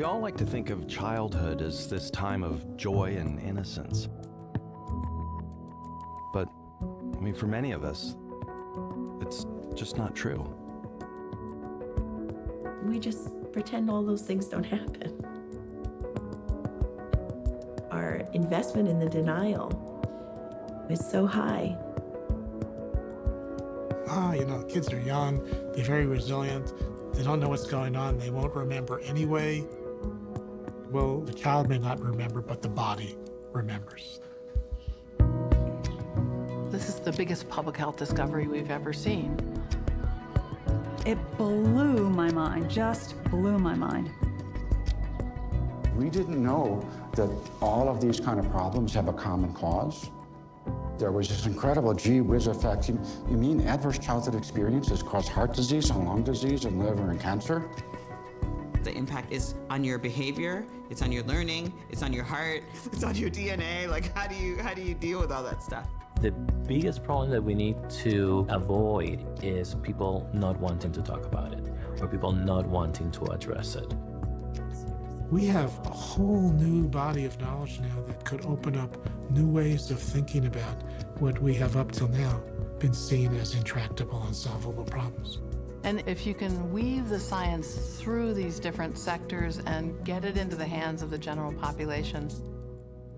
We all like to think of childhood as this time of joy and innocence. But, I mean, for many of us, it's just not true. We just pretend all those things don't happen. Our investment in the denial is so high. Kids are young, they're very resilient, they don't know what's going on, they won't remember anyway. Well, the child may not remember, but the body remembers. This is the biggest public health discovery we've ever seen. It blew my mind, just blew my mind. We didn't know that all of these kind of problems have a common cause. There was this incredible gee whiz effect. You mean adverse childhood experiences cause heart disease and lung disease and liver and cancer? The impact is on your behavior, it's on your learning, it's on your heart, it's on your DNA. Like, how do you deal with all that stuff? The biggest problem that we need to avoid is people not wanting to talk about it, or people not wanting to address it. We have a whole new body of knowledge now that could open up new ways of thinking about what we have up till now been seen as intractable, unsolvable problems. And if you can weave the science through these different sectors and get it into the hands of the general population,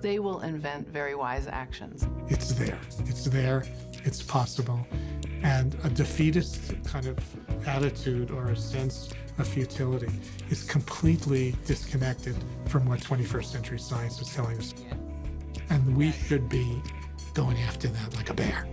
they will invent very wise actions. It's there, it's possible. And a defeatist kind of attitude or a sense of futility is completely disconnected from what 21st century science is telling us. And we should be going after that like a bear.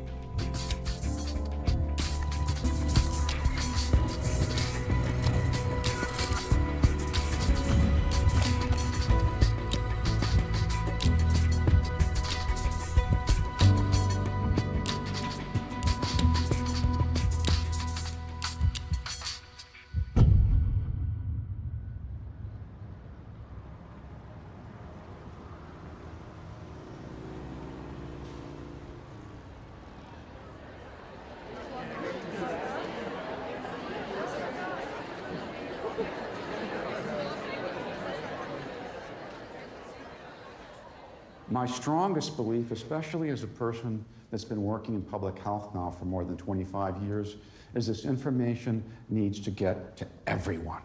My strongest belief, especially as a person that's been working in public health now for more than 25 years, is this information needs to get to everyone,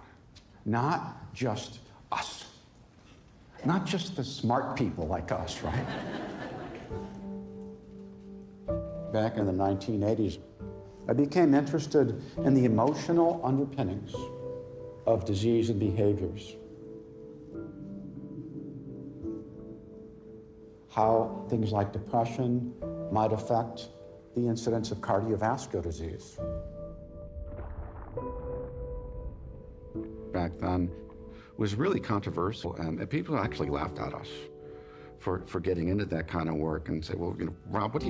not just us, not just the smart people like us, right? Back in the 1980s, I became interested in the emotional underpinnings of disease and behaviors. How things like depression might affect the incidence of cardiovascular disease. Back then was really controversial, and people actually laughed at us for getting into that kind of work and say, well, Rob,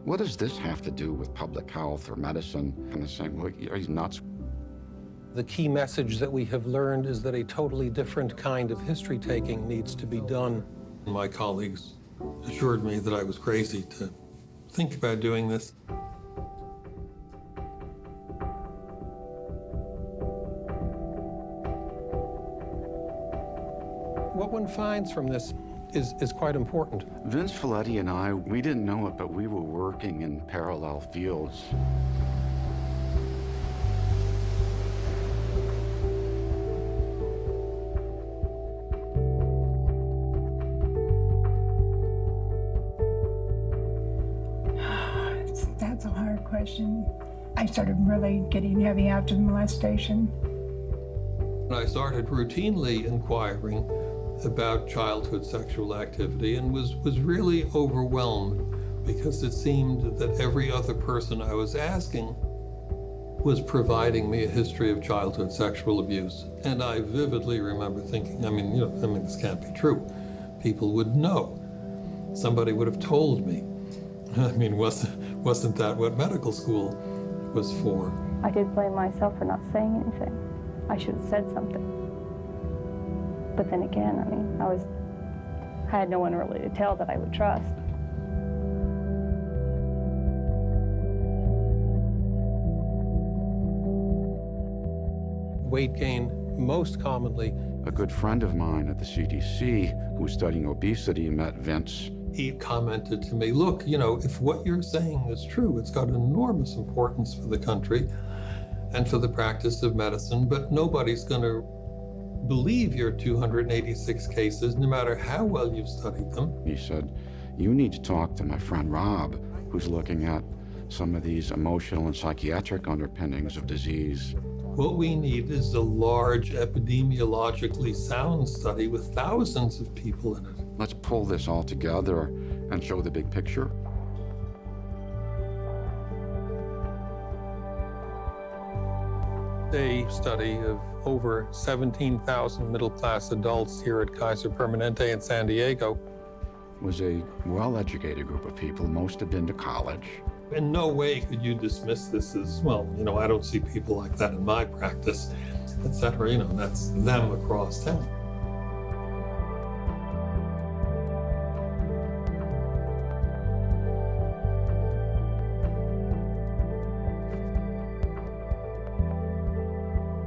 what does this have to do with public health or medicine? And they're saying, well, he's nuts. The key message that we have learned is that a totally different kind of history-taking needs to be done. My colleagues assured me that I was crazy to think about doing this. What one finds from this is quite important. Vince Folletti and I, we didn't know it, but we were working in parallel fields. That's a hard question. I started really getting heavy after the molestation. I started routinely inquiring about childhood sexual activity and was really overwhelmed because it seemed that every other person I was asking was providing me a history of childhood sexual abuse. And I vividly remember thinking, this can't be true. People would know. Somebody would have told me. Wasn't that what medical school was for? I did blame myself for not saying anything. I should have said something. But then again, I had no one really to tell that I would trust. Weight gain most commonly A good friend of mine at the CDC who was studying obesity met Vince. He commented to me, look, you know, if what you're saying is true, it's got enormous importance for the country and for the practice of medicine, but nobody's going to believe your 286 cases, no matter how well you've studied them. He said, you need to talk to my friend Rob, who's looking at some of these emotional and psychiatric underpinnings of disease. What we need is a large, epidemiologically sound study with thousands of people in it. Let's pull this all together and show the big picture. A study of over 17,000 middle-class adults here at Kaiser Permanente in San Diego. Was a well-educated group of people. Most had been to college. In no way could you dismiss this as, well, you know, I don't see people like that in my practice, etc. You know, that's them across town.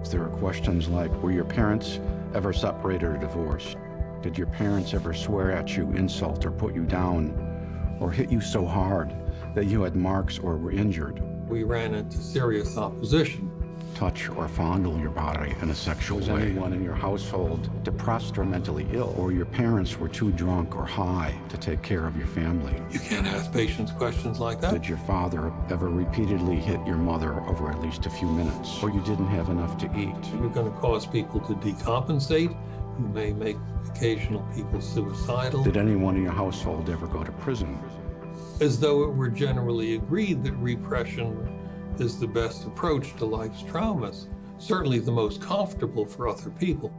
There are questions like, were your parents ever separated or divorced? Did your parents ever swear at you, insult, or put you down, or hit you so hard that you had marks or were injured? We ran into serious opposition. Touch or fondle your body in a sexual way. Was anyone in your household depressed or mentally ill, or your parents were too drunk or high to take care of your family? You can't ask patients questions like that. Did your father ever repeatedly hit your mother over at least a few minutes, or you didn't have enough to eat? You're going to cause people to decompensate. You may make occasional people suicidal. Did anyone in your household ever go to prison? As though it were generally agreed that repression is the best approach to life's traumas, certainly the most comfortable for other people.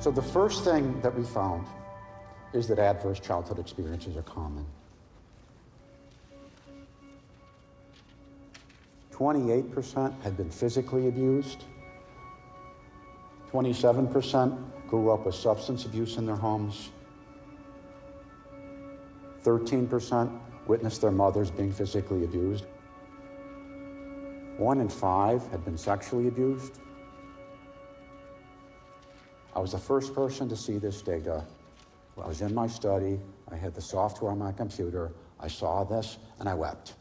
So the first thing that we found is that adverse childhood experiences are common. 28% had been physically abused. 27% grew up with substance abuse in their homes. 13% witnessed their mothers being physically abused. 1 in 5 had been sexually abused. I was the first person to see this data. I was in my study, I had the software on my computer, I saw this, and I wept.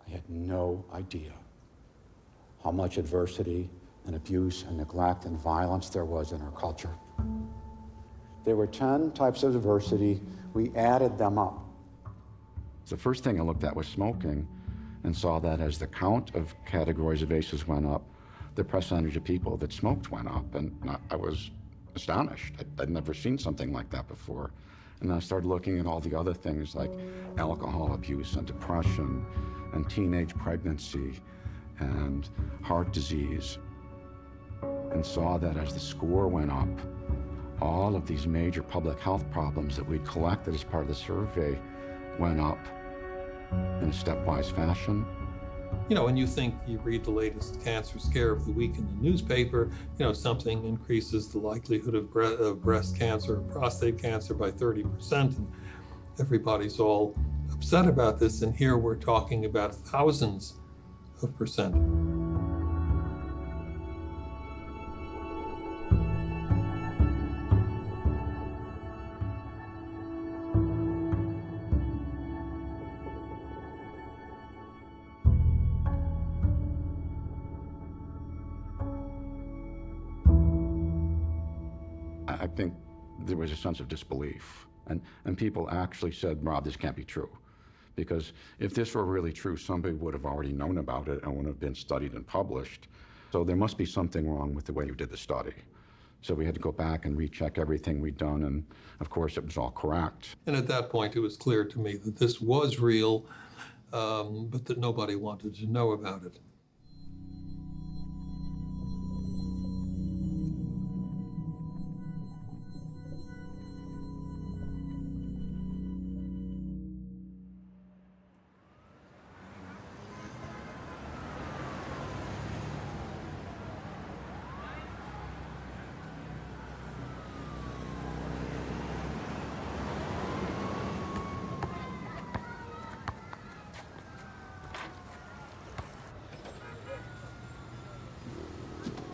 I had no idea how much adversity and abuse and neglect and violence there was in our culture. There were 10 types of adversity. We added them up. The first thing I looked at was smoking and saw that as the count of categories of ACEs went up, the percentage of people that smoked went up, and I was astonished. I'd never seen something like that before. And then I started looking at all the other things like alcohol abuse and depression and teenage pregnancy and heart disease, and saw that as the score went up, all of these major public health problems that we'd collected as part of the survey went up in a stepwise fashion. You know, when you think you read the latest cancer scare of the week in the newspaper, you know, something increases the likelihood of breast cancer or prostate cancer by 30%, and everybody's all upset about this, and here we're talking about thousands of percent. I think there was a sense of disbelief. And people actually said, Rob, this can't be true. Because if this were really true, somebody would have already known about it and would have been studied and published. So there must be something wrong with the way you did the study. So we had to go back and recheck everything we'd done, and of course it was all correct. And at that point it was clear to me that this was real, but that nobody wanted to know about it.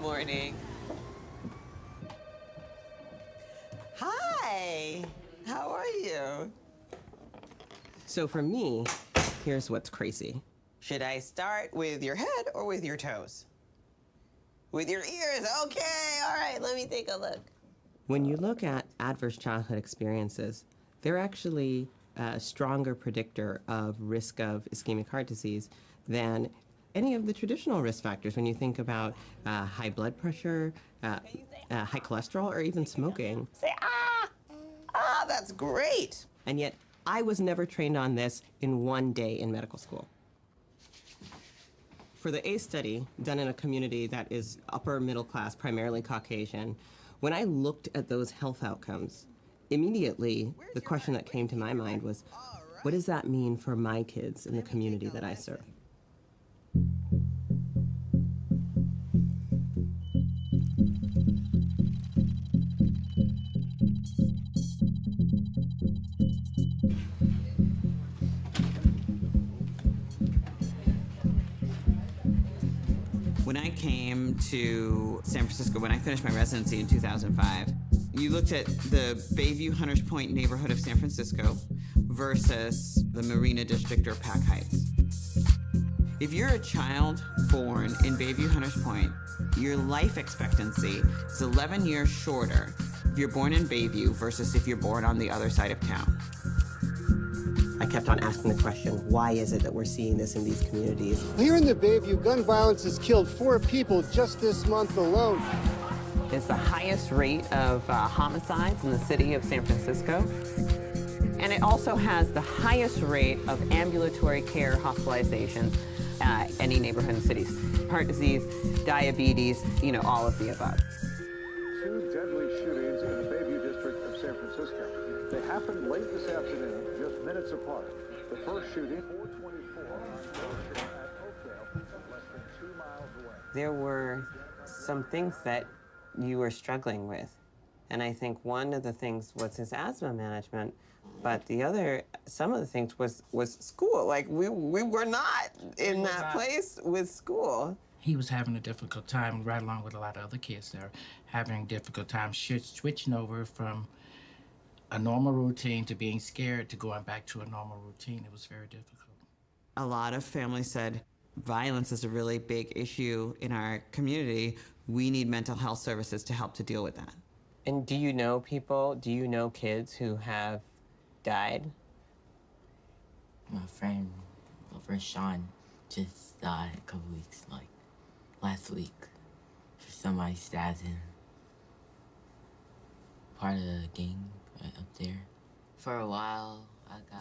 Morning. Hi, how are you? So for me, here's what's crazy. Should I start with your head or with your toes? With your ears, okay, all right, let me take a look. When you look at adverse childhood experiences, they're actually a stronger predictor of risk of ischemic heart disease than any of the traditional risk factors when you think about high blood pressure, high cholesterol, or even smoking. Say, that's great. And yet, I was never trained on this in one day in medical school. For the ACE study, done in a community that is upper middle class, primarily Caucasian, when I looked at those health outcomes, immediately the question that came to my mind was, what does that mean for my kids in the community that I serve? When I came to San Francisco, when I finished my residency in 2005, you looked at the Bayview Hunters Point neighborhood of San Francisco versus the Marina District or Pac Heights. If you're a child born in Bayview Hunters Point, your life expectancy is 11 years shorter if you're born in Bayview versus if you're born on the other side of town. I kept on asking the question, why is it that we're seeing this in these communities? Here in the Bayview, gun violence has killed 4 people just this month alone. It's the highest rate of homicides in the city of San Francisco. And it also has the highest rate of ambulatory care hospitalizations any neighborhood in cities. Heart disease, diabetes, all of the above. 2 deadly shootings in the Bayview district of San Francisco. They happened late this afternoon, just minutes apart. The first shooting, 424 on Ocean at Oakdale, less than 2 miles away. There were some things that you were struggling with. And I think one of the things was his asthma management, but the other, some of the things was school. Like we were not in that place with school. He was having a difficult time, right along with a lot of other kids there, having a difficult time switching over from a normal routine to being scared to going back to a normal routine. It was very difficult. A lot of families said, violence is a really big issue in our community. We need mental health services to help to deal with that. And do you know kids who have died? My friend Sean just died a couple weeks, last week. Somebody stabbed him. Part of the gang right up there. For a while,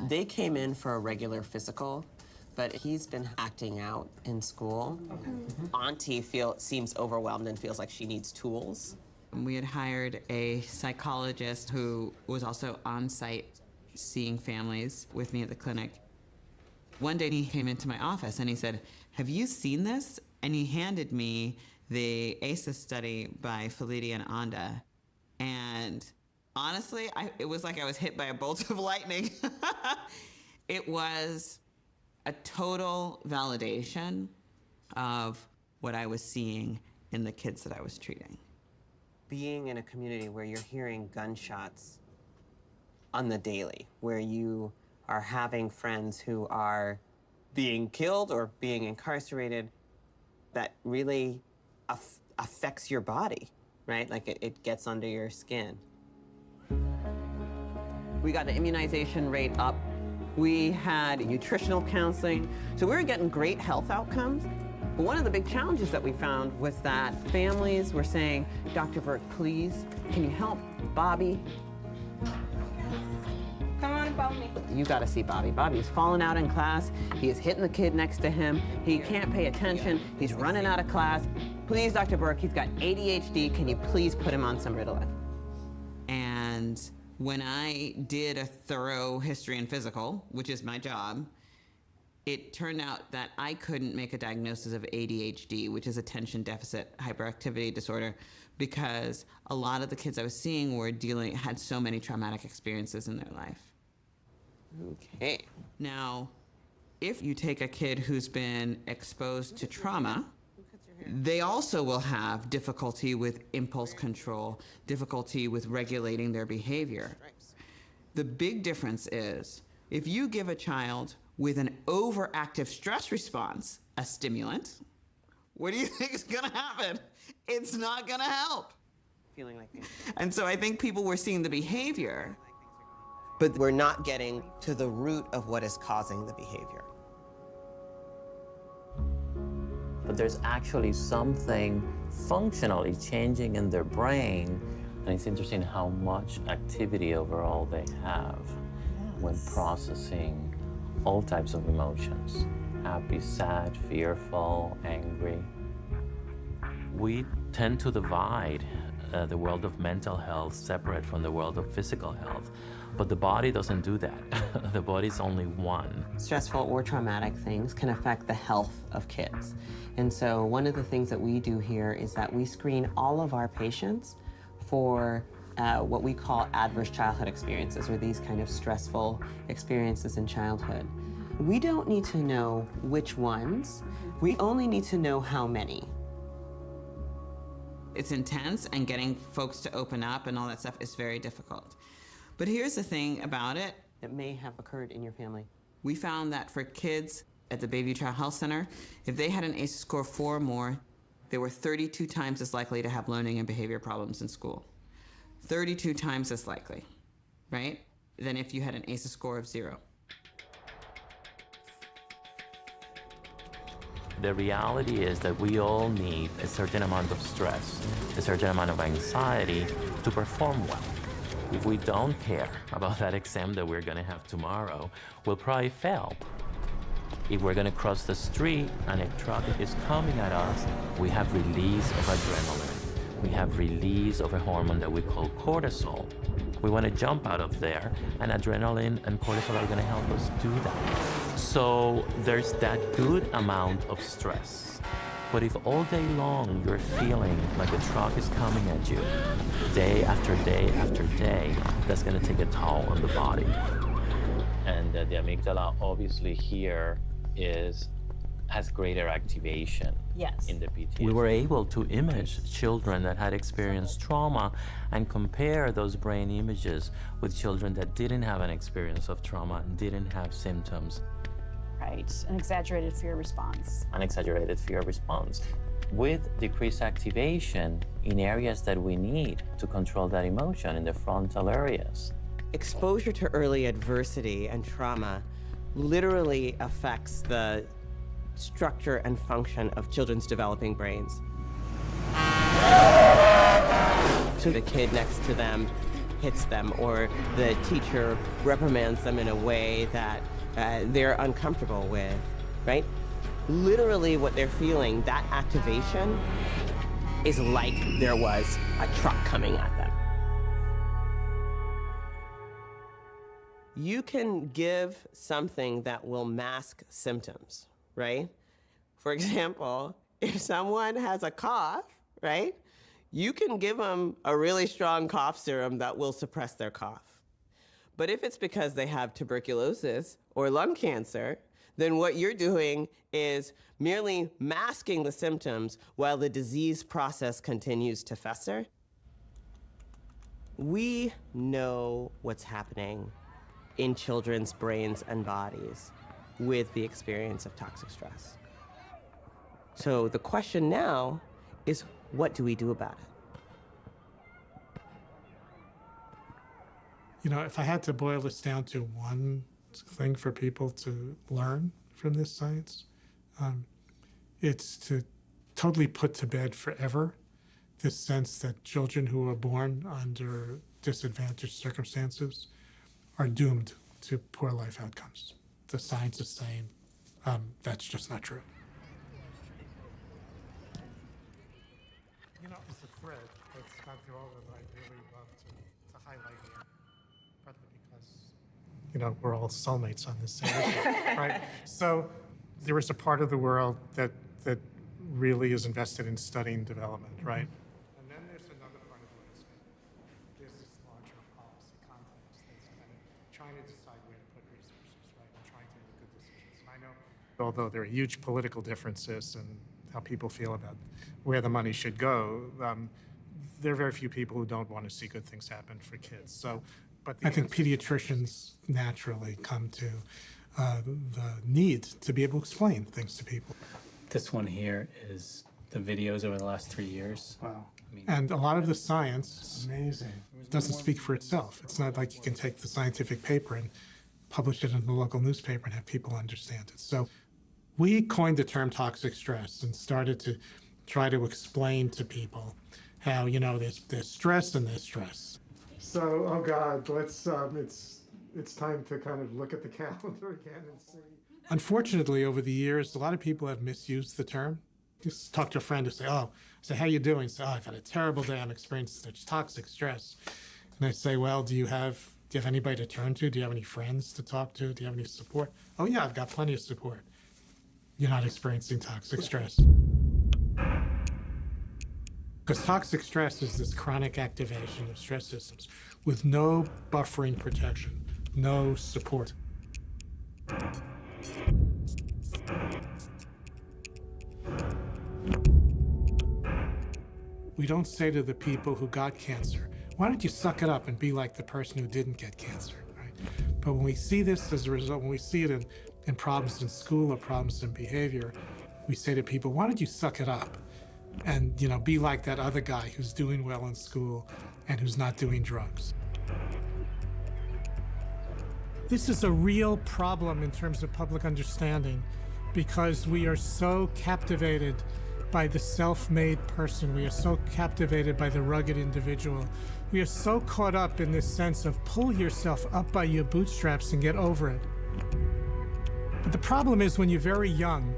They came in for a regular physical, but he's been acting out in school. Okay. Auntie seems overwhelmed and feels like she needs tools. We had hired a psychologist who was also on site seeing families with me at the clinic. One day he came into my office and he said, "Have you seen this?" And he handed me the ACEs study by Felitti and Anda. And honestly, it was like I was hit by a bolt of lightning. It was a total validation of what I was seeing in the kids that I was treating. Being in a community where you're hearing gunshots on the daily, where you are having friends who are being killed or being incarcerated, that really affects your body, right? Like it gets under your skin. We got the immunization rate up. We had nutritional counseling. So we were getting great health outcomes. But one of the big challenges that we found was that families were saying, "Dr. Burke, please, can you help Bobby?" Come on, Bobby. You gotta see Bobby. Bobby's falling out in class. He is hitting the kid next to him. He can't pay attention. He's running out of class. Please, Dr. Burke, he's got ADHD. Can you please put him on some Ritalin? And when I did a thorough history and physical, which is my job, it turned out that I couldn't make a diagnosis of ADHD, which is attention deficit hyperactivity disorder, because a lot of the kids I was seeing had so many traumatic experiences in their life. Okay. Now, if you take a kid who's been exposed to trauma They also will have difficulty with impulse control, difficulty with regulating their behavior. The big difference is if you give a child with an overactive stress response a stimulant, what do you think is going to happen? It's not going to help. Feeling like And so I think people were seeing the behavior, but we're not getting to the root of what is causing the behavior. But there's actually something functionally changing in their brain, and it's interesting how much activity overall they have when processing all types of emotions: happy, sad, fearful, angry. We tend to divide the world of mental health separate from the world of physical health, but the body doesn't do that. The body's only one. Stressful or traumatic things can affect the health of kids. And so one of the things that we do here is that we screen all of our patients for what we call adverse childhood experiences, or these kind of stressful experiences in childhood. We don't need to know which ones, we only need to know how many. It's intense, and getting folks to open up and all that stuff is very difficult. But here's the thing about it. It may have occurred in your family. We found that for kids at the Bayview Child Health Center, if they had an ACE score of 4 or more, they were 32 times as likely to have learning and behavior problems in school. 32 times as likely, right? Than if you had an ACE score of 0. The reality is that we all need a certain amount of stress, a certain amount of anxiety to perform well. If we don't care about that exam that we're gonna have tomorrow, we'll probably fail. If we're gonna cross the street and a truck is coming at us, we have release of adrenaline. We have release of a hormone that we call cortisol. We wanna jump out of there, and adrenaline and cortisol are gonna help us do that. So there's that good amount of stress. But if all day long you're feeling like a truck is coming at you, day after day after day, that's gonna take a toll on the body. And the amygdala obviously here has greater activation in the PTSD. We were able to image children that had experienced trauma and compare those brain images with children that didn't have an experience of trauma and didn't have symptoms. Right, an exaggerated fear response. An exaggerated fear response with decreased activation in areas that we need to control that emotion, in the frontal areas. Exposure to early adversity and trauma literally affects the structure and function of children's developing brains. So the kid next to them hits them, or the teacher reprimands them in a way that they're uncomfortable with, right? Literally what they're feeling, that activation is like there was a truck coming at them. You can give something that will mask symptoms, right? For example, if someone has a cough, right? You can give them a really strong cough serum that will suppress their cough. But if it's because they have tuberculosis or lung cancer, then what you're doing is merely masking the symptoms while the disease process continues to fester. We know what's happening in children's brains and bodies with the experience of toxic stress. So the question now is, what do we do about it? You know, if I had to boil this down to one thing for people to learn from this science, it's to totally put to bed forever this sense that children who are born under disadvantaged circumstances are doomed to poor life outcomes. The science is saying that's just not true. You know, it's a thread that's gone through all that I really love to highlight here, partly because, you know, we're all soulmates on this same issue, right? So there is a part of the world that really is invested in studying development, right? And then there's another part of the landscape. There's this larger policy context that's kind of trying to decide where to put resources, right? And trying to make good decisions. And I know, although there are huge political differences and how people feel about where the money should go, there are very few people who don't want to see good things happen for kids. So, but I think pediatricians naturally come to the need to be able to explain things to people. This one here is the videos over the last 3 years. Wow. And a lot of the science doesn't speak for itself. It's not like you can take the scientific paper and publish it in the local newspaper and have people understand it. So we coined the term toxic stress and started to try to explain to people how, there's stress and there's stress. So, oh God, let's, it's time to kind of look at the calendar again and see. Unfortunately, over the years, a lot of people have misused the term. Just talk to a friend and say, how you doing? Say, I've had a terrible day. I'm experiencing such toxic stress. And I say, well, do you have anybody to turn to? Do you have any friends to talk to? Do you have any support? Oh yeah, I've got plenty of support. You're not experiencing toxic stress. Because toxic stress is this chronic activation of stress systems with no buffering protection, no support. We don't say to the people who got cancer, why don't you suck it up and be like the person who didn't get cancer, right? But when we see this as a result, when we see it in problems in school or problems in behavior, we say to people, why don't you suck it up and be like that other guy who's doing well in school and who's not doing drugs. This is a real problem in terms of public understanding because we are so captivated by the self-made person. We are so captivated by the rugged individual. We are so caught up in this sense of pull yourself up by your bootstraps and get over it. But the problem is when you're very young,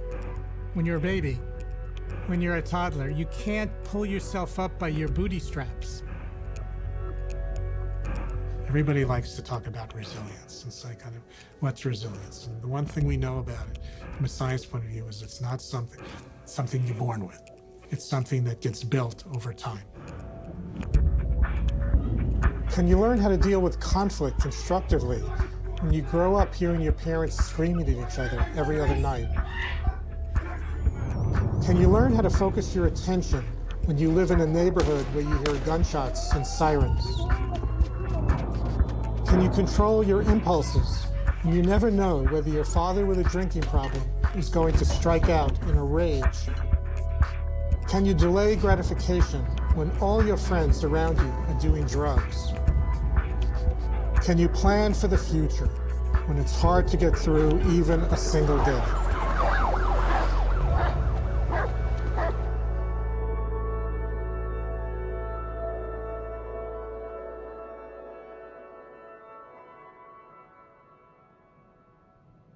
when you're a baby, when you're a toddler, you can't pull yourself up by your booty straps. Everybody likes to talk about resilience and say kind of, what's resilience? And the one thing we know about it from a science point of view is it's not something you're born with. It's something that gets built over time. Can you learn how to deal with conflict constructively when you grow up hearing your parents screaming at each other every other night? Can you learn how to focus your attention when you live in a neighborhood where you hear gunshots and sirens? Can you control your impulses when you never know whether your father with a drinking problem is going to strike out in a rage? Can you delay gratification when all your friends around you are doing drugs? Can you plan for the future when it's hard to get through even a single day?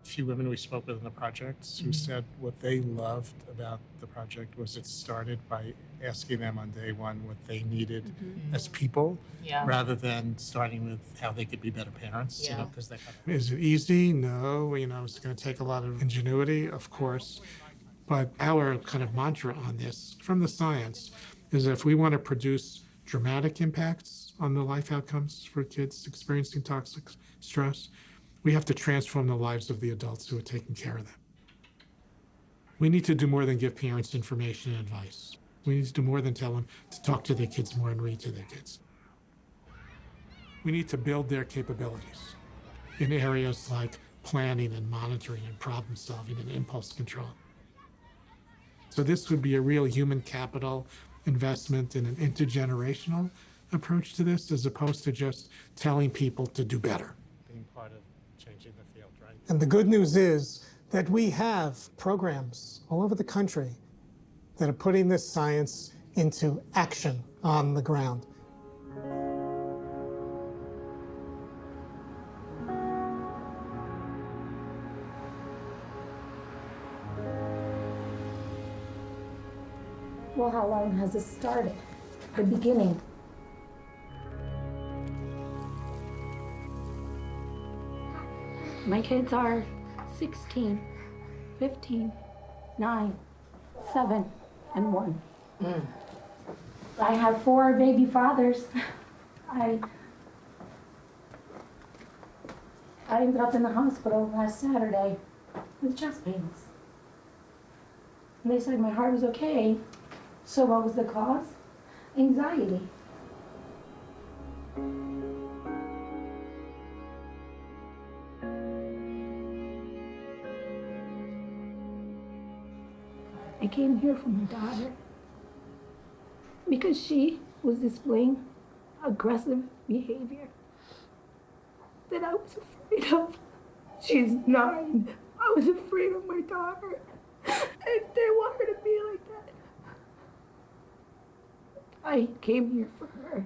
Few women we spoke with in the projects who said what they loved about the project was it started by asking them on day one what they needed as people, rather than starting with how they could be better parents. Is it easy? No. It's going to take a lot of ingenuity, of course. But our kind of mantra on this from the science is that if we want to produce dramatic impacts on the life outcomes for kids experiencing toxic stress, we have to transform the lives of the adults who are taking care of them. We need to do more than give parents information and advice. We need to do more than tell them to talk to their kids more and read to their kids. We need to build their capabilities in areas like planning and monitoring and problem solving and impulse control. So this would be a real human capital investment in an intergenerational approach to this, as opposed to just telling people to do better. Being part of changing the field, right? And the good news is that we have programs all over the country that are putting this science into action on the ground. Well, how long has this started? The beginning. My kids are 16, 15, 9, 7, and 1. I have 4 baby fathers. I ended up in the hospital last Saturday with chest pains. And they said my heart was okay. So what was the cause? Anxiety. I came here for my daughter because she was displaying aggressive behavior that I was afraid of. She's 9. I was afraid of my daughter. I didn't want her to be like that. I came here for her.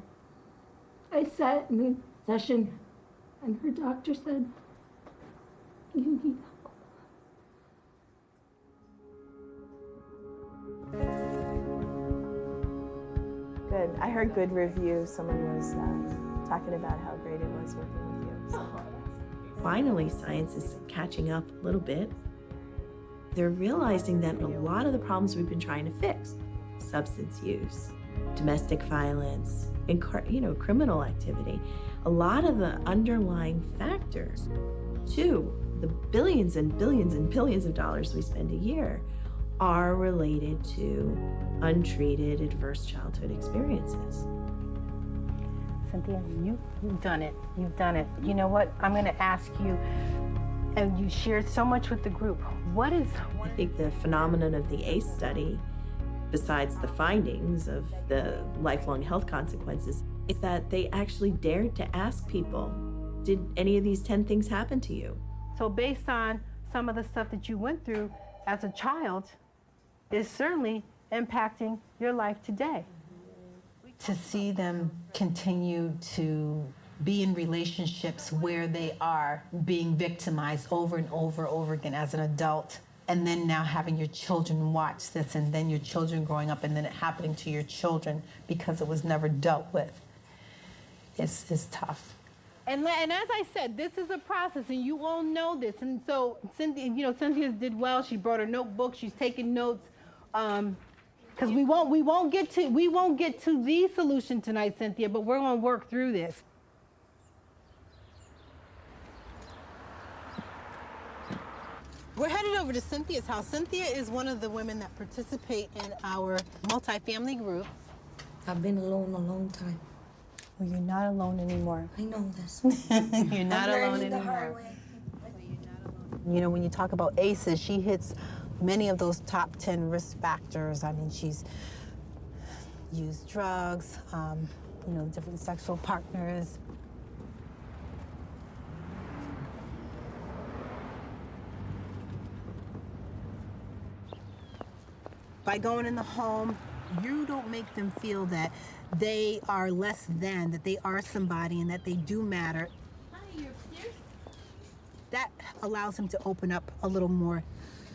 I sat in a session and her doctor said, "You need help." Good. I heard good reviews. Someone was talking about how great it was working with you. So. Finally, science is catching up a little bit. They're realizing that a lot of the problems we've been trying to fix, substance use, domestic violence, and criminal activity, a lot of the underlying factors to the billions and billions and billions of dollars we spend a year are related to untreated adverse childhood experiences. Cynthia, you've done it. You've done it. You know what? I'm going to ask you, and you shared so much with the group. I think the phenomenon of the ACE study, besides the findings of the lifelong health consequences, is that they actually dared to ask people, did any of these 10 things happen to you? So based on some of the stuff that you went through as a child, is certainly impacting your life today. To see them continue to be in relationships where they are being victimized over and over again as an adult, and then now having your children watch this, and then your children growing up, and then it happening to your children because it was never dealt with, is tough. And as I said, this is a process, and you all know this. And so Cynthia did well. She brought her notebook. She's taking notes. Because we won't get to the solution tonight, Cynthia, but we're going to work through this. We're headed over to Cynthia's house. Cynthia is one of the women that participate in our multifamily group. I've been alone a long time. Well, you're not alone anymore. I know this. You're not alone anymore. You know, when you talk about ACEs, she hits many of those top 10 risk factors. I mean, she's used drugs, different sexual partners. By going in the home, you don't make them feel that they are less than, that they are somebody and that they do matter. Hi, you're upstairs? That allows them to open up a little more.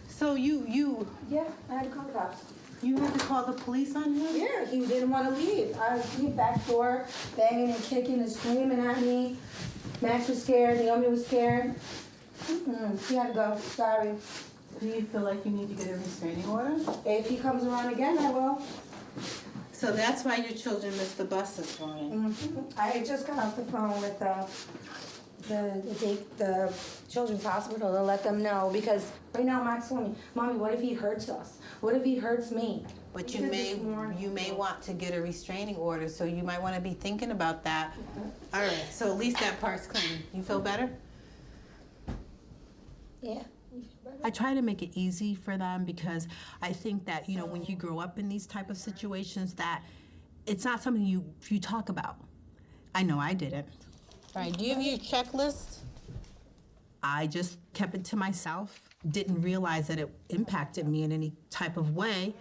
So you... Yeah, I had to call the cops. You had to call the police on him? Yeah, he didn't want to leave. I was in the back door, banging and kicking and screaming at me. Max was scared, Naomi was scared. He had to go, sorry. Do you feel like you need to get a restraining order? If he comes around again, I will. So that's why your children missed the bus this morning? I just got off the phone with the children's hospital to let them know, because right now Max told me, Mommy, what if he hurts us? What if he hurts me? But you may want to get a restraining order, so you might want to be thinking about that. All right, so at least that part's clean. You feel better? Yeah. I try to make it easy for them, because I think that, when you grow up in these type of situations, that it's not something you talk about. I know I didn't. All right, do you have your checklist? I just kept it to myself. Didn't realize that it impacted me in any type of way.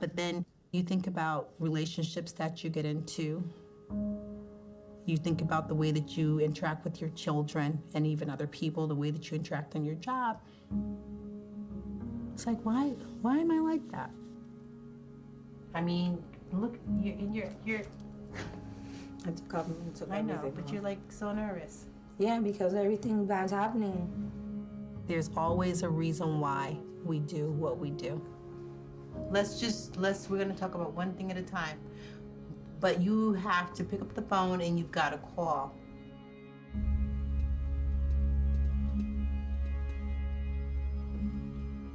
But then you think about relationships that you get into. You think about the way that you interact with your children and even other people, the way that you interact on your job. It's like, why am I like that? I mean, look, you're I took off and took I know, everything but off. you're like so nervous. Yeah, because everything bad's happening. There's always a reason why we do what we do. We're gonna talk about one thing at a time. But you have to pick up the phone and you've got to call.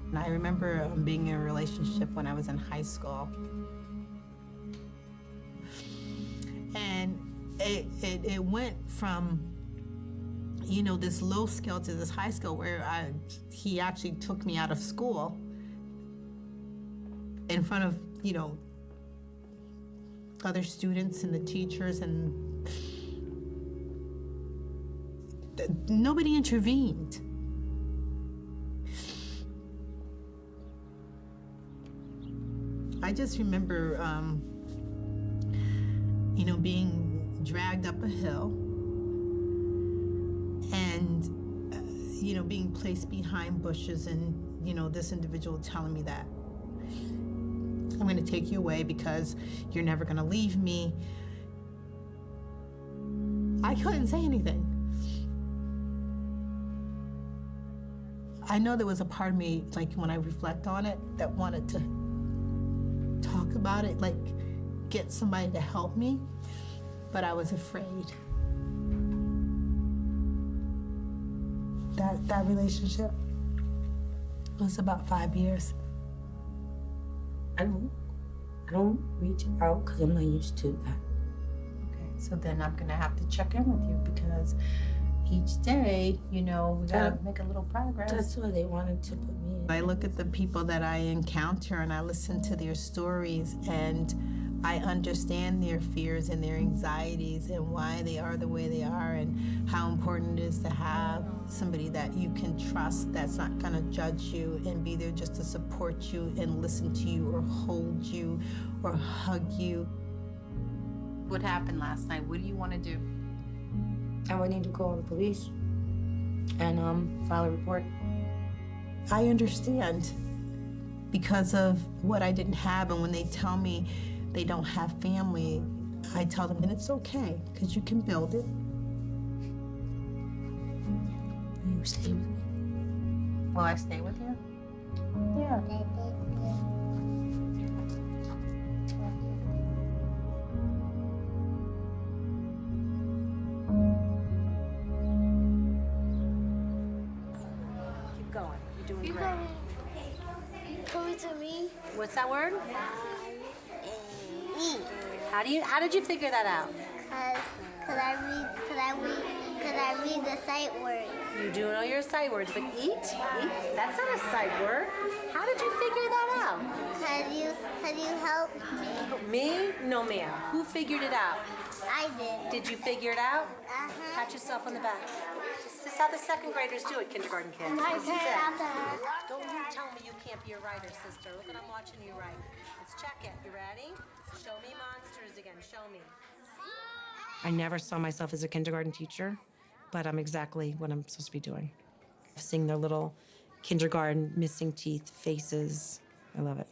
And I remember being in a relationship when I was in high school. And it went from, you know, this low scale to this high scale where he actually took me out of school in front of, you know, other students and the teachers, and nobody intervened. I just remember, you know, being dragged up a hill and, you know, being placed behind bushes, and, you know, this individual telling me that I'm going to take you away because you're never going to leave me. I couldn't say anything. I know there was a part of me, like when I reflect on it, that wanted to talk about it, like get somebody to help me, but I was afraid. That relationship was about 5 years. I don't reach out because I'm not used to that. Okay, so then I'm gonna have to check in with you because each day, you know, we gotta make a little progress. That's why they wanted to put me in. I look at the people that I encounter and I listen to their stories, and I understand their fears and their anxieties and why they are the way they are, and how important it is to have somebody that you can trust that's not gonna judge you and be there just to support you and listen to you or hold you or hug you. What happened last night? What do you want to do? I would need to call the police and file a report. I understand because of what I didn't have, and when they tell me they don't have family, I tell them, and it's okay, because you can build it. You stay with me. Will I stay with you? Yeah. Keep going. You're doing great. Come to me. What's that word? How did you figure that out? Cause I read the sight words. You do know your sight words, but eat? That's not a sight word. How did you figure that out? Cause you helped me. Me? No, ma'am. Who figured it out? I did. Did you figure it out? Pat yourself on the back. This is how the second graders do it, kindergarten kids. This is it. Don't you tell me you can't be a writer, sister. Look at I'm watching you write. Let's check it. You ready? Show me monsters again. Show me. I never saw myself as a kindergarten teacher, but I'm exactly what I'm supposed to be doing. Seeing their little kindergarten missing teeth faces. I love it.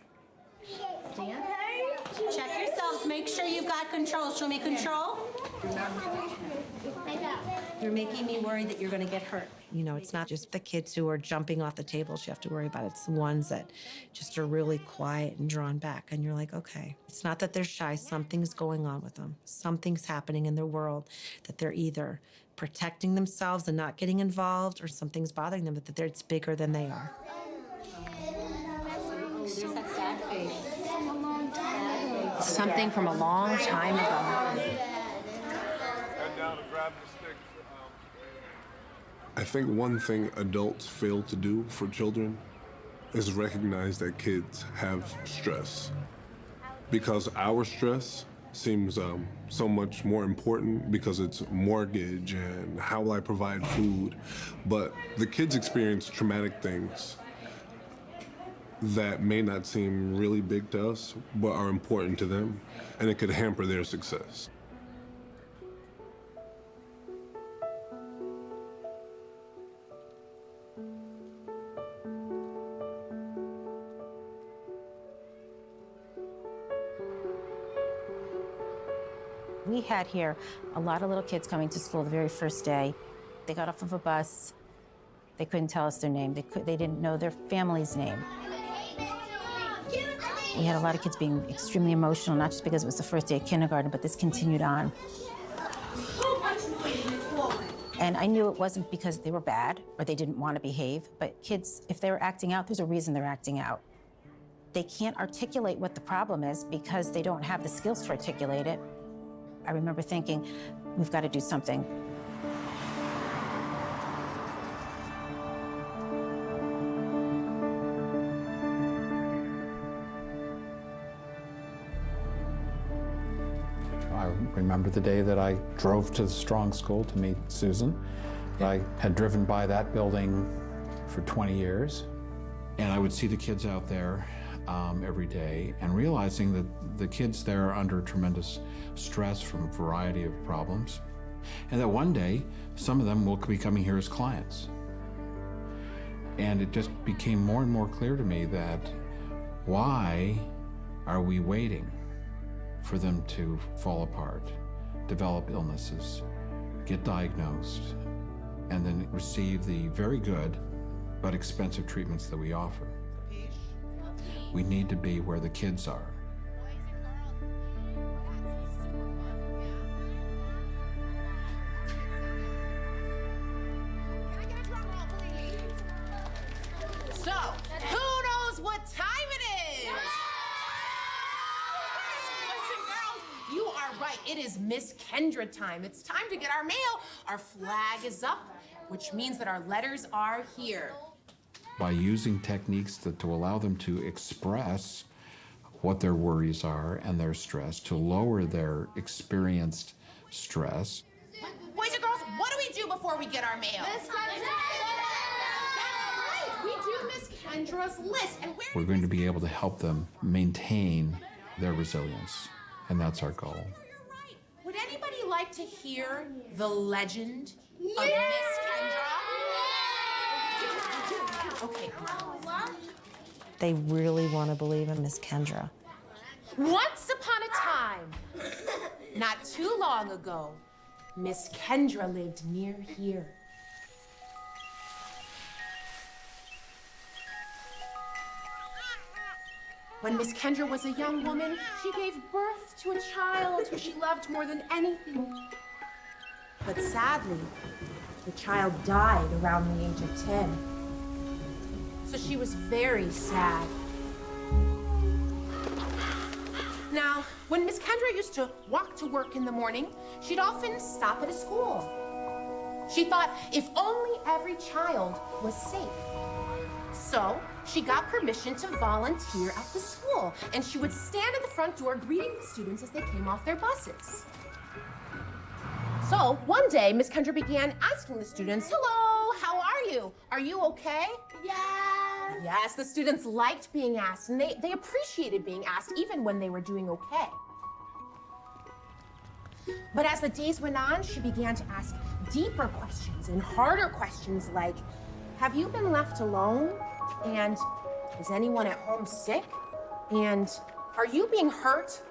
Stand. Check yourselves. Make sure you've got control. Show me control. You're making me worried that you're going to get hurt. You know, it's not just the kids who are jumping off the tables you have to worry about. It's the ones that just are really quiet and drawn back. And you're like, okay, it's not that they're shy. Something's going on with them. Something's happening in their world that they're either protecting themselves and not getting involved, or something's bothering them, that it's bigger than they are. There's that sad face. Something from a long time ago. I think one thing adults fail to do for children is recognize that kids have stress. Because our stress seems so much more important because it's mortgage and how will I provide food. But the kids experience traumatic things that may not seem really big to us, but are important to them, and it could hamper their success. We had here a lot of little kids coming to school the very first day. They got off of a bus. They couldn't tell us their name. They didn't know their family's name. We had a lot of kids being extremely emotional, not just because it was the first day of kindergarten, but this continued on. And I knew it wasn't because they were bad or they didn't want to behave, but kids, if they were acting out, there's a reason they're acting out. They can't articulate what the problem is because they don't have the skills to articulate it. I remember thinking, we've got to do something. I remember the day that I drove to the Strong School to meet Susan. I had driven by that building for 20 years, and I would see the kids out there every day, and realizing that the kids there are under tremendous stress from a variety of problems, and that one day, some of them will be coming here as clients. And it just became more and more clear to me that why are we waiting for them to fall apart, develop illnesses, get diagnosed, and then receive the very good but expensive treatments that we offer? We need to be where the kids are. So, who knows what time it is? Boys and girls, you are right. It is Miss Kendra time. It's time to get our mail. Our flag is up, which means that our letters are here. By using techniques to allow them to express what their worries are and their stress, to lower their experienced stress. Boys and girls, what do we do before we get our mail? Miss Kendra! We do Miss Kendra's list. And We're going to be able to help them maintain their resilience, and that's our goal. Would anybody like to hear the legend of Miss Kendra? Okay. They really want to believe in Miss Kendra. Once upon a time, not too long ago, Miss Kendra lived near here. When Miss Kendra was a young woman, she gave birth to a child who she loved more than anything. But sadly, the child died around the age of 10. So she was very sad. Now, when Miss Kendra used to walk to work in the morning, she'd often stop at a school. She thought if only every child was safe. So she got permission to volunteer at the school, and she would stand at the front door greeting the students as they came off their buses. So one day, Miss Kendra began asking the students, "Hello, how are you? Are you okay?" Yes. Yes, the students liked being asked, and they appreciated being asked even when they were doing okay. But as the days went on, she began to ask deeper questions and harder questions like, have you been left alone? And is anyone at home sick? And are you being hurt?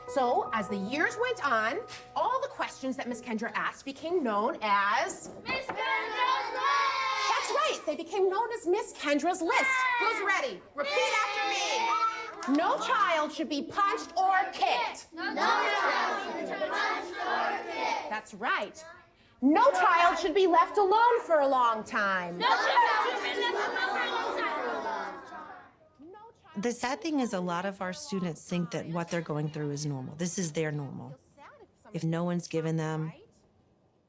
So as the years went on, all the questions that Miss Kendra asked became known as Miss Kendra's list! That's right, they became known as Miss Kendra's list. Who's ready? Repeat after me. No child should be punched or kicked. No child should be punched or kicked. That's right. No child should be left alone for a long time. No child should be left alone for a long time. The sad thing is a lot of our students think that what they're going through is normal. This is their normal. If no one's given them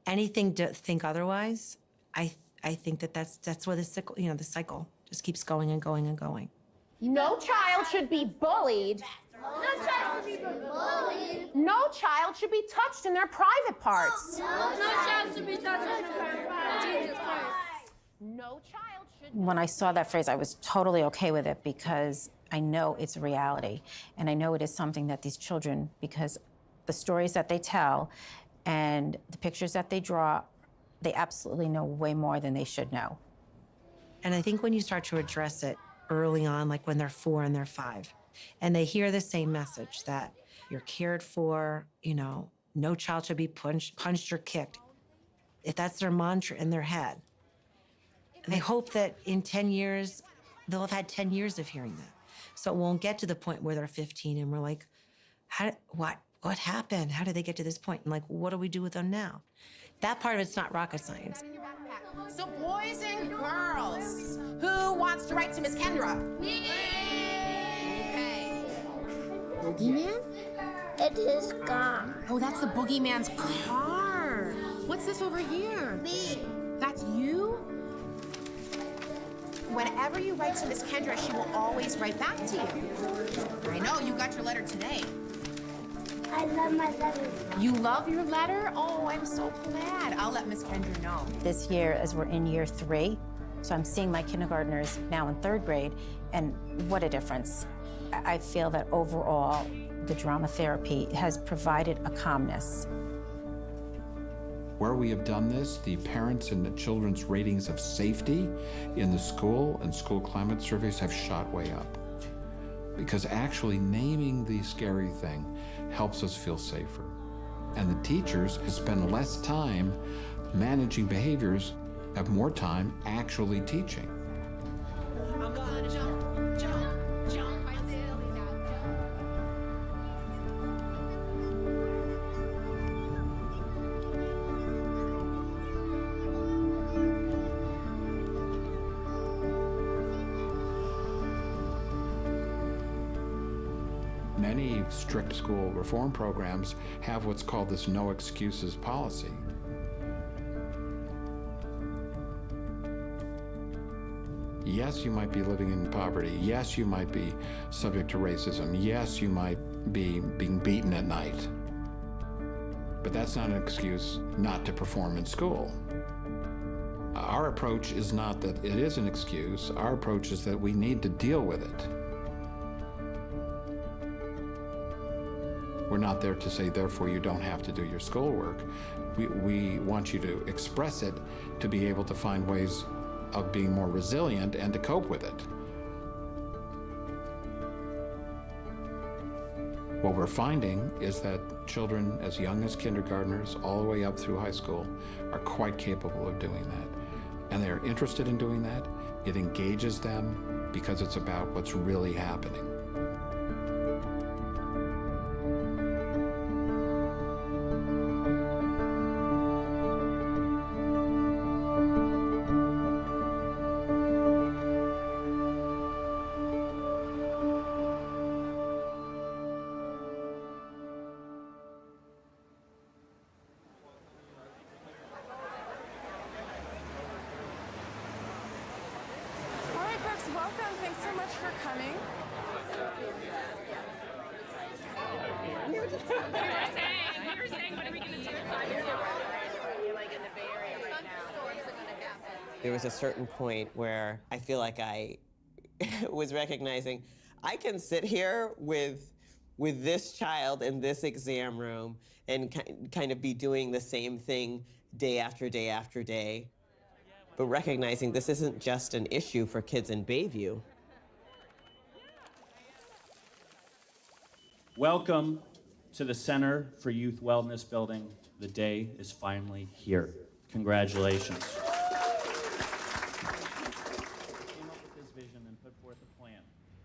anything to think otherwise, I think that's where the cycle just keeps going and going and going. No child should be bullied. No child should be bullied. No child should be touched in their private parts. No child should be touched in their private parts. Jesus Christ. No child should. When I saw that phrase, I was totally okay with it because I know it's a reality. And I know it is something that these children, because the stories that they tell and the pictures that they draw, they absolutely know way more than they should know. And I think when you start to address it early on, like when they're 4 and they're 5, and they hear the same message that you're cared for, no child should be punched or kicked. If that's their mantra in their head, I hope that in 10 years, they'll have had 10 years of hearing that. So it won't get to the point where they're 15 and we're like, what happened? How did they get to this point? And like, what do we do with them now? That part of it's not rocket science. So boys and girls, who wants to write to Miss Kendra? Me! Okay. Boogeyman? It is gone. Oh, that's the boogeyman's car. What's this over here? Me. That's you? Whenever you write to Miss Kendra, she will always write back to you. I know, you got your letter today. I love my letter. You love your letter? Oh, I'm so glad. I'll let Miss Kendra know. This year, as we're in year 3, so I'm seeing my kindergartners now in 3rd grade, and what a difference. I feel that overall, the drama therapy has provided a calmness. Where we have done this, the parents and the children's ratings of safety in the school and school climate surveys have shot way up. Because actually naming the scary thing helps us feel safer. And the teachers spend less time managing behaviors, have more time actually teaching. I'm gonna jump, jump, jump my silly now. Many strict school reform programs have what's called this no excuses policy. Yes, you might be living in poverty. Yes, you might be subject to racism. Yes, you might be being beaten at night. But that's not an excuse not to perform in school. Our approach is not that it is an excuse. Our approach is that we need to deal with it. We're not there to say, therefore, you don't have to do your schoolwork. We want you to express it to be able to find ways of being more resilient and to cope with it. What we're finding is that children as young as kindergartners all the way up through high school are quite capable of doing that. And they're interested in doing that. It engages them because it's about what's really happening. Welcome. Thanks so much for coming. We were saying, what are we going to do? You're like in the Bay Area right now. There was a certain point where I feel like I was recognizing I can sit here with this child in this exam room and kind of be doing the same thing day after day after day. But recognizing this isn't just an issue for kids in Bayview. Welcome to the Center for Youth Wellness building. The day is finally here. Congratulations. We came up with this vision and put forth a plan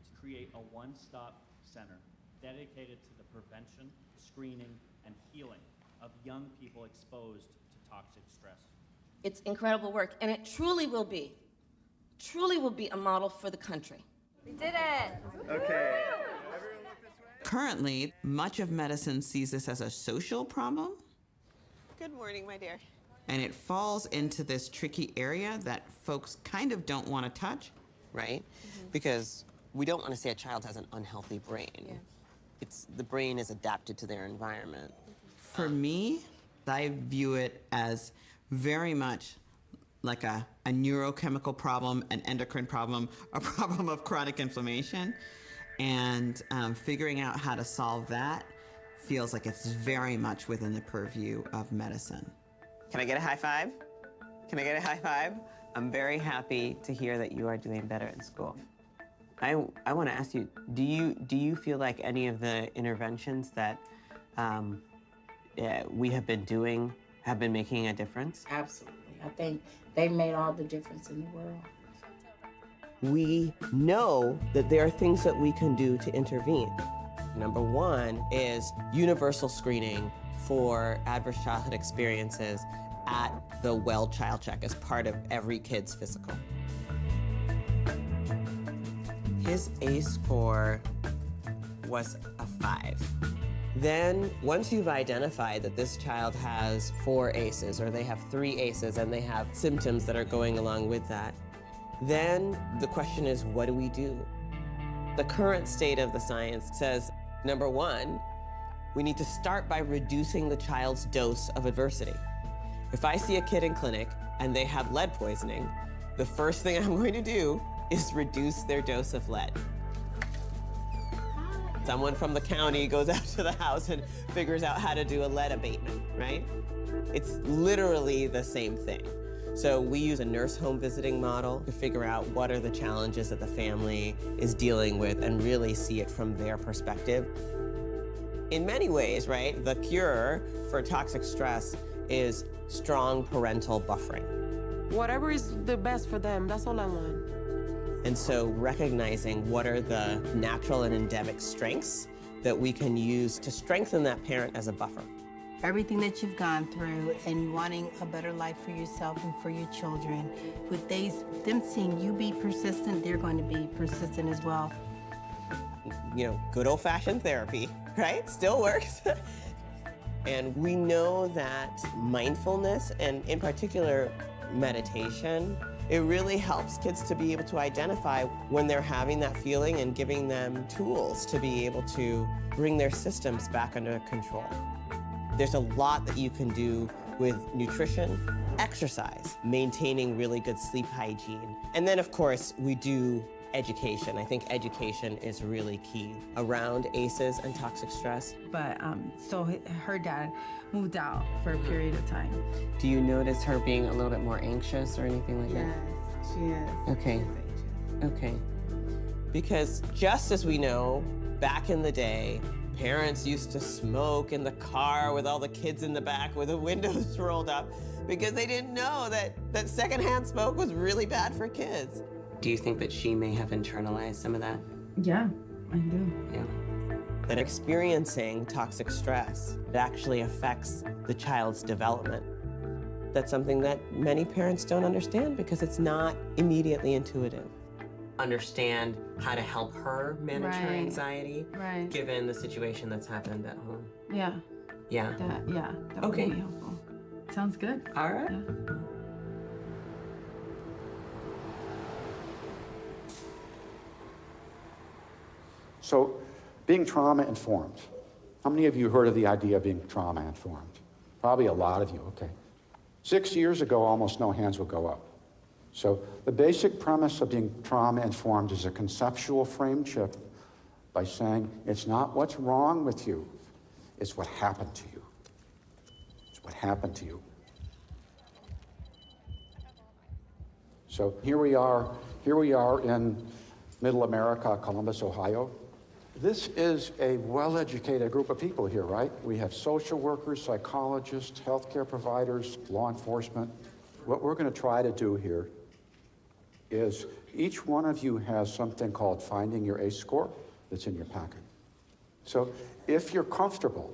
to create a one-stop center dedicated to the prevention, screening, and healing of young people exposed to toxic stress. It's incredible work, and it truly will be a model for the country. We did it. Okay. Currently, much of medicine sees this as a social problem. Good morning, my dear. And it falls into this tricky area that folks kind of don't want to touch. Right? Because we don't want to say a child has an unhealthy brain. The brain is adapted to their environment. For me, I view it as very much like a neurochemical problem, an endocrine problem, a problem of chronic inflammation. And figuring out how to solve that feels like it's very much within the purview of medicine. Can I get a high five? Can I get a high five? I'm very happy to hear that you are doing better in school. I want to ask you, do you feel like any of the interventions that we have been doing have been making a difference? Absolutely. I think they've made all the difference in the world. We know that there are things that we can do to intervene. Number one is universal screening for adverse childhood experiences at the Well Child Check as part of every kid's physical. His ACE score was a 5. Then, once you've identified that this child has 4 ACEs, or they have 3 ACEs, and they have symptoms that are going along with that, then the question is, what do we do? The current state of the science says, number one, we need to start by reducing the child's dose of adversity. If I see a kid in clinic and they have lead poisoning, the first thing I'm going to do is reduce their dose of lead. Someone from the county goes out to the house and figures out how to do a lead abatement, right? It's literally the same thing. So we use a nurse home visiting model to figure out what are the challenges that the family is dealing with and really see it from their perspective. In many ways, right, the cure for toxic stress is strong parental buffering. Whatever is the best for them, that's all I want. And so recognizing what are the natural and endemic strengths that we can use to strengthen that parent as a buffer. Everything that you've gone through and wanting a better life for yourself and for your children, with them seeing you be persistent, they're going to be persistent as well. You know, good old-fashioned therapy, right? Still works. And we know that mindfulness, and in particular meditation, it really helps kids to be able to identify when they're having that feeling and giving them tools to be able to bring their systems back under control. There's a lot that you can do with nutrition, exercise, maintaining really good sleep hygiene. And then, of course, we do education. I think education is really key around ACEs and toxic stress. But so her dad moved out for a period of time. Do you notice her being a little bit more anxious or anything like that? Yes, she is. Okay. Okay. Because just as we know, back in the day, parents used to smoke in the car with all the kids in the back with the windows rolled up because they didn't know that secondhand smoke was really bad for kids. Do you think that she may have internalized some of that? Yeah, I do. Yeah. That experiencing toxic stress, it actually affects the child's development. That's something that many parents don't understand because it's not immediately intuitive. Understand how to help her manage her anxiety, given the situation that's happened at home. Yeah. Yeah. That Okay. would be helpful. Sounds good. All right. Yeah. So, being trauma-informed. How many of you heard of the idea of being trauma-informed? Probably a lot of you, okay. 6 years ago, almost no hands would go up. So, the basic premise of being trauma-informed is a conceptual frame shift by saying, it's not what's wrong with you, it's what happened to you. It's what happened to you. So, here we are in Middle America, Columbus, Ohio. This is a well-educated group of people here, right? We have social workers, psychologists, healthcare providers, law enforcement. What we're going to try to do here is each one of you has something called Finding Your ACE score that's in your packet. So if you're comfortable,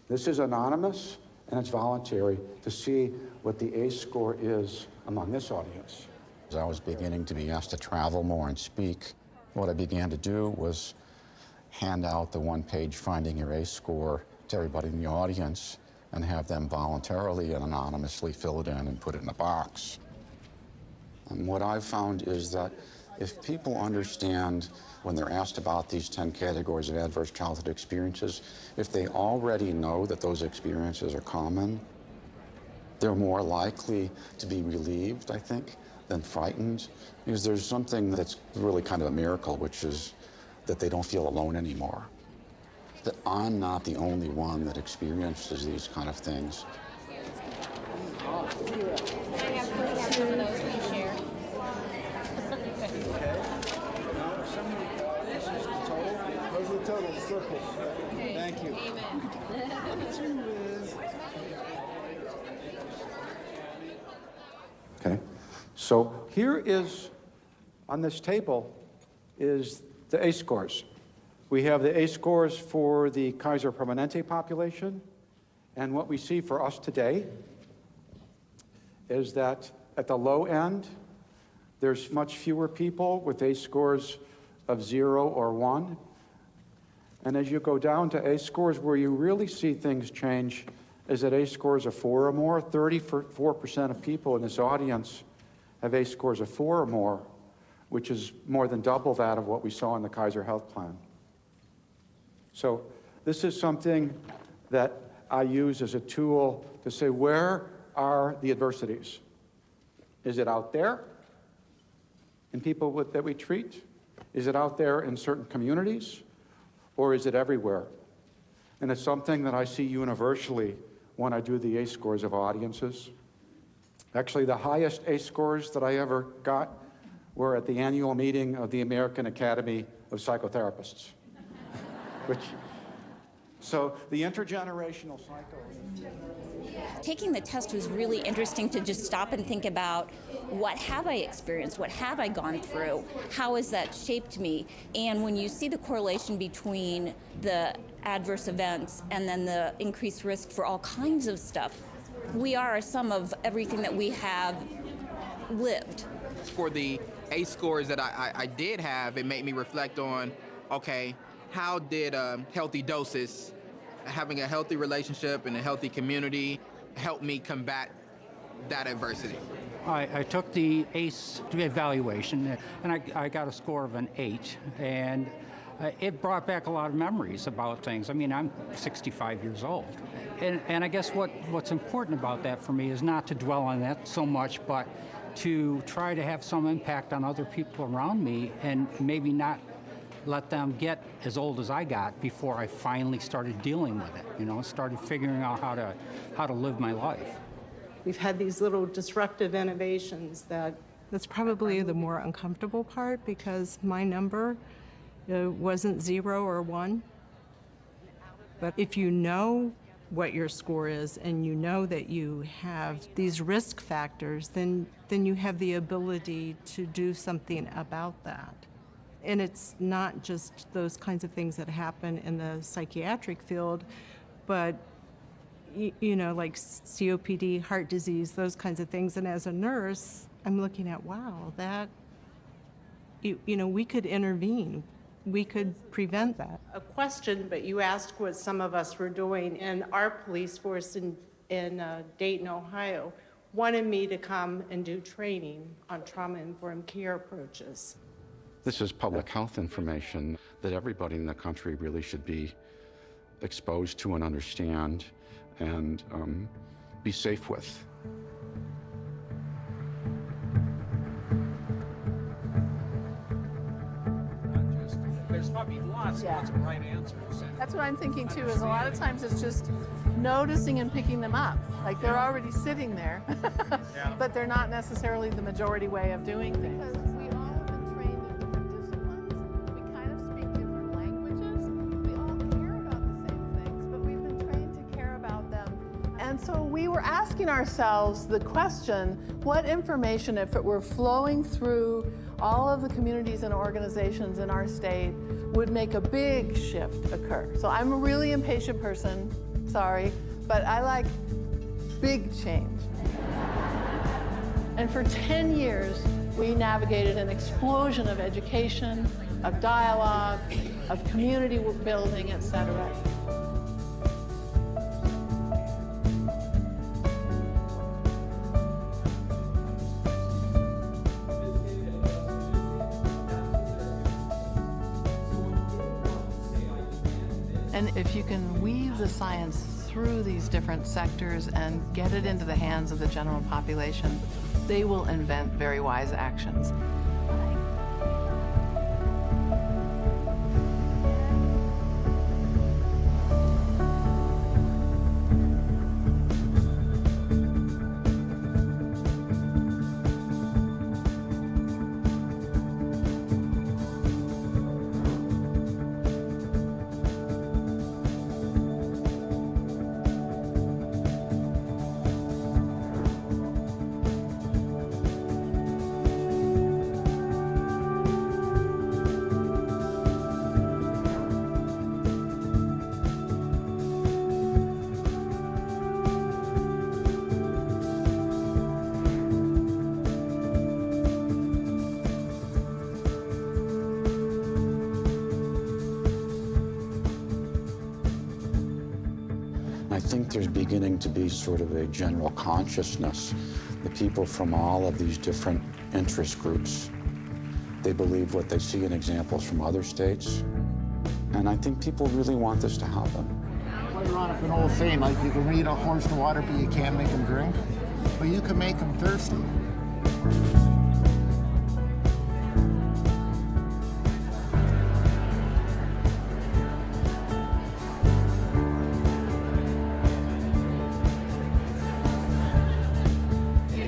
this is anonymous and it's voluntary to see what the ACE score is among this audience. As I was beginning to be asked to travel more and speak, what I began to do was hand out the one-page Finding Your ACE score to everybody in the audience and have them voluntarily and anonymously fill it in and put it in a box. And what I've found is that if people understand when they're asked about these 10 categories of adverse childhood experiences, if they already know that those experiences are common, they're more likely to be relieved, I think, than frightened. Because there's something that's really kind of a miracle, which is that they don't feel alone anymore. That I'm not the only one that experiences these kind of things. Those are the total circles. Thank you. Okay, so here is, on this table, is the ACE scores. We have the ACE scores for the Kaiser Permanente population. And what we see for us today is that at the low end, there's much fewer people with ACE scores of 0 or 1. And as you go down to ACE scores where you really see things change is at ACE scores of 4 or more. 34% of people in this audience have ACE scores of 4 or more, which is more than double that of what we saw in the Kaiser Health Plan. So this is something that I use as a tool to say, where are the adversities? Is it out there in people that we treat? Is it out there in certain communities? Or is it everywhere? And it's something that I see universally when I do the ACE scores of audiences. Actually, the highest ACE scores that I ever got were at the annual meeting of the American Academy of Psychotherapists. So the intergenerational cycle. Taking the test was really interesting to just stop and think about, what have I experienced? What have I gone through? How has that shaped me? And when you see the correlation between the adverse events and then the increased risk for all kinds of stuff, we are a sum of everything that we have lived. For the ACE scores that I did have, it made me reflect on, okay, how did healthy doses, having a healthy relationship and a healthy community, help me combat that adversity? I took the ACE evaluation, and I got a score of an 8, and it brought back a lot of memories about things. I mean, I'm 65 years old, and I guess what's important about that for me is not to dwell on that so much, but to try to have some impact on other people around me, and maybe not let them get as old as I got before I finally started dealing with it, started figuring out how to live my life. We've had these little disruptive innovations that's probably the more uncomfortable part, because my number wasn't 0 or 1. But if you know what your score is and you know that you have these risk factors, then you have the ability to do something about that. And it's not just those kinds of things that happen in the psychiatric field, but like COPD, heart disease, those kinds of things. And as a nurse, I'm looking at, wow, that, we could intervene. We could prevent that. A question, but you asked what some of us were doing, and our police force in Dayton, Ohio, wanted me to come and do training on trauma-informed care approaches. This is public health information that everybody in the country really should be exposed to and understand and be safe with. There's probably lots of right answers. That's what I'm thinking too, is a lot of times it's just noticing and picking them up. Like they're already sitting there, but they're not necessarily the majority way of doing things. Because we all have been trained in different disciplines. We kind of speak different languages. We all care about the same things, but we've been trained to care about them. And so we were asking ourselves the question, what information, if it were flowing through all of the communities and organizations in our state, would make a big shift occur? So I'm a really impatient person, sorry, but I like big change. And for 10 years, we navigated an explosion of education, of dialogue, of community building, et cetera. And if you can weave the science through these different sectors and get it into the hands of the general population, they will invent very wise actions. I think there's beginning to be sort of a general consciousness that people from all of these different interest groups, they believe what they see in examples from other states. And I think people really want this to happen. Quite ironic, an old saying, like you can lead a horse to water, but you can't make him drink. But you can make him thirsty.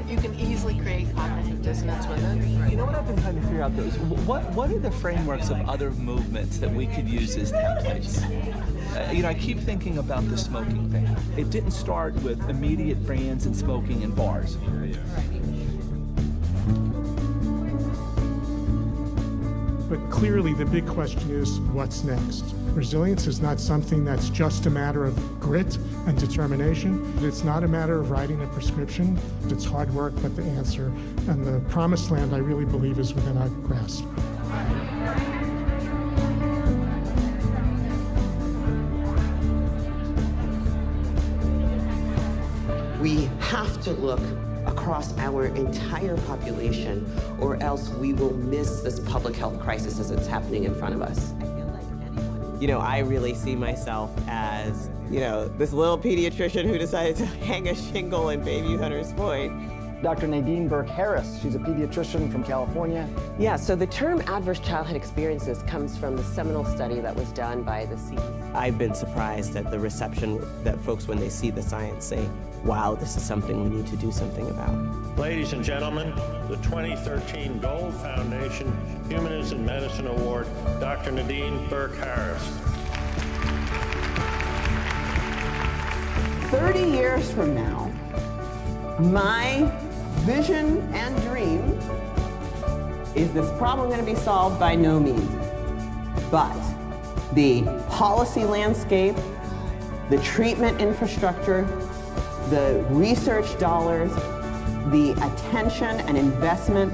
You can easily create cognitive dissonance with it. You know what I've been trying to figure out though is what are the frameworks of other movements that we could use as templates? I keep thinking about the smoking thing. It didn't start with immediate bans and smoking in bars. But clearly the big question is, what's next? Resilience is not something that's just a matter of grit and determination. It's not a matter of writing a prescription. It's hard work, but the answer and the promised land, I really believe, is within our grasp. We have to look across our entire population, or else we will miss this public health crisis as it's happening in front of us. I really see myself as, this little pediatrician who decided to hang a shingle in Baby Hunters Point. Dr. Nadine Burke-Harris, she's a pediatrician from California. Yeah, so the term adverse childhood experiences comes from the seminal study that was done by the CDC. I've been surprised at the reception that folks, when they see the science, say, wow, this is something we need to do something about. Ladies and gentlemen, the 2013 Gold Foundation Humanism Medicine Award, Dr. Nadine Burke-Harris. 30 years from now, my vision and dream is this problem going to be solved? By no means. But the policy landscape, the treatment infrastructure, the research dollars, the attention and investment,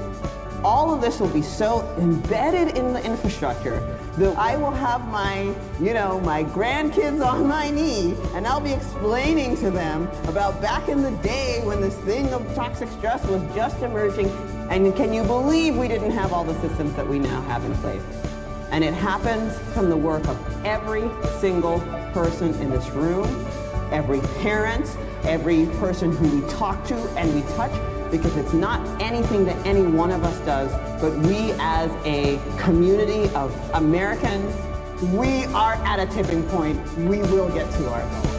all of this will be so embedded in the infrastructure that I will have my, my grandkids on my knee, and I'll be explaining to them about back in the day when this thing of toxic stress was just emerging, and can you believe we didn't have all the systems that we now have in place? And it happens from the work of every single person in this room, every parent, every person who we talk to and we touch, because it's not anything that any one of us does, but we as a community of Americans, we are at a tipping point. We will get to our goal.